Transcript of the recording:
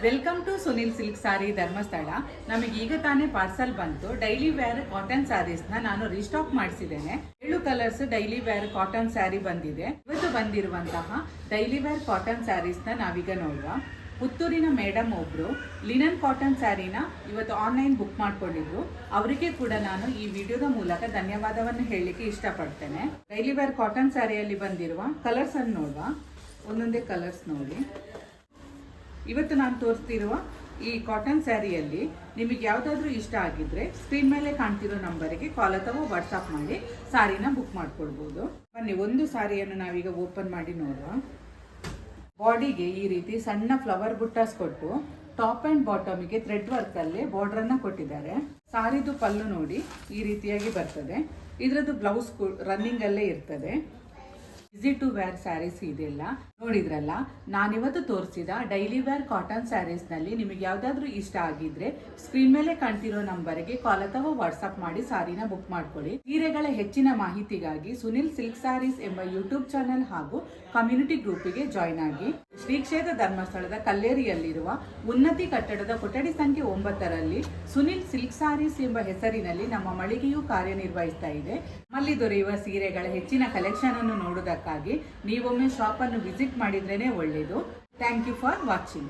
Welcome to Sunil silk ಸಾರಿ ಧರ್ಮಸ್ಥಳ. ನಮಗೆ ಈಗ ತಾನೇ ಪಾರ್ಸಲ್ ಬಂತು. ಡೈಲಿ ವೇರ್ ಕಾಟನ್ ಸ್ಯಾರೀಸ್ನ ನಾನು ರೀಸ್ಟಾಕ್ ಮಾಡಿಸಿದ್ದೇನೆ. 7 colours daily wear cotton sari ಬಂದಿದೆ. ಇವತ್ತು ಬಂದಿರುವಂತಹ ಡೈಲಿ ವೇರ್ ಕಾಟನ್ ಸ್ಯಾರೀಸ್ನ ನಾವೀಗ ನೋಡುವ. ಪುತ್ತೂರಿನ ಮೇಡಮ್ ಒಬ್ರು ಲಿನನ್ ಕಾಟನ್ ಸ್ಯಾರಿನ ಇವತ್ತು ಆನ್ಲೈನ್ ಬುಕ್ ಮಾಡ್ಕೊಂಡಿದ್ರು. ಅವರಿಗೆ ಕೂಡ ನಾನು ಈ ವಿಡಿಯೋದ ಮೂಲಕ ಧನ್ಯವಾದವನ್ನು ಹೇಳಲಿಕ್ಕೆ ಇಷ್ಟಪಡ್ತೇನೆ. ಡೈಲಿ ವೇರ್ ಕಾಟನ್ ಸ್ಯಾರಿಯಲ್ಲಿ ಬಂದಿರುವ ಕಲರ್ಸ್ ಅನ್ನು ನೋಡುವ. ಒಂದೊಂದೇ ಕಲರ್ಸ್ ನೋಡಿ. ಇವತ್ತು ನಾನು ತೋರಿಸ್ತಿರುವ ಈ ಕಾಟನ್ ಸ್ಯಾರಿಯಲ್ಲಿ ನಿಮಗೆ ಯಾವುದಾದ್ರೂ ಇಷ್ಟ ಆಗಿದ್ರೆ ಸ್ಕ್ರೀನ್ ಮೇಲೆ ಕಾಣ್ತಿರೋ ನಂಬರಿಗೆ ಕಾಲ್ ಅಥವಾ ವಾಟ್ಸಪ್ ಮಾಡಿ ಸಾರಿನ ಬುಕ್ ಮಾಡ್ಕೊಳ್ಬೋದು. ಬನ್ನಿ, ಒಂದು ಸಾರಿಯನ್ನು ನಾವೀಗ ಓಪನ್ ಮಾಡಿ ನೋಡುವ. ಬಾಡಿಗೆ ಈ ರೀತಿ ಸಣ್ಣ ಫ್ಲವರ್ ಬುಟ್ಟಾಸ್ ಕೊಟ್ಟು ಟಾಪ್ ಆ್ಯಂಡ್ ಬಾಟಮಿಗೆ ಥ್ರೆಡ್ ವರ್ಕಲ್ಲೇ ಬಾರ್ಡ್ರನ್ನು ಕೊಟ್ಟಿದ್ದಾರೆ. ಸಾರಿದು ಪಲ್ಲು ನೋಡಿ ಈ ರೀತಿಯಾಗಿ ಬರ್ತದೆ. ಇದರದ್ದು ಬ್ಲೌಸ್ ರನ್ನಿಂಗಲ್ಲೇ ಇರ್ತದೆ. ಈಸಿ ಟು ವೇರ್ ಸ್ಯಾರೀಸ್ ಇದೆಲ್ಲ ನೋಡಿದ್ರಲ್ಲ. ನಾನಿವತ್ತು ತೋರಿಸಿದ ಡೈಲಿ ವೇರ್ ಕಾಟನ್ ಸ್ಯಾರೀಸ್ನಲ್ಲಿ ನಿಮಗೆ ಯಾವುದಾದ್ರೂ ಇಷ್ಟ ಆಗಿದ್ರೆ ಸ್ಕ್ರೀನ್ ಮೇಲೆ ಕಾಣ್ತಿರೋ ನಂಬರ್ಗೆ ಕಾಲ್ ಅಥವಾ ವಾಟ್ಸಪ್ ಮಾಡಿ ಸಾರಿನ ಬುಕ್ ಮಾಡ್ಕೊಳ್ಳಿ. ಸೀರೆಗಳ ಹೆಚ್ಚಿನ ಮಾಹಿತಿಗಾಗಿ ಸುನಿಲ್ ಸಿಲ್ಕ್ ಸ್ಯಾರೀಸ್ ಎಂಬ ಯೂಟ್ಯೂಬ್ ಚಾನೆಲ್ ಹಾಗೂ ಕಮ್ಯುನಿಟಿ ಗ್ರೂಪಿಗೆ ಜಾಯ್ನ್ ಆಗಿ. ಶ್ರೀ ಕ್ಷೇತ್ರ ಧರ್ಮಸ್ಥಳದ ಕಲ್ಲೇರಿಯಲ್ಲಿರುವ ಉನ್ನತಿ ಕಟ್ಟಡದ ಕೊಠಡಿ ಸಂಖ್ಯೆ 9ರಲ್ಲಿ ಸುನಿಲ್ ಸಿಲ್ಕ್ ಸ್ಯಾರೀಸ್ ಎಂಬ ಹೆಸರಿನಲ್ಲಿ ನಮ್ಮ ಮಳಿಗೆಯು ಕಾರ್ಯನಿರ್ವಹಿಸ್ತಾ ಇದೆ. ನಮ್ಮಲ್ಲಿ ದೊರೆಯುವ ಸೀರೆಗಳ ಹೆಚ್ಚಿನ ಕಲೆಕ್ಷನ್ ಅನ್ನು ನೋಡುವುದಕ್ಕಾಗಿ ನೀವೊಮ್ಮೆ ಶಾಪ್ ಅನ್ನು ವಿಸಿಟ್ ಮಾಡಿದ್ರೇನೆ ಒಳ್ಳೆಯದು. Thank you for watching.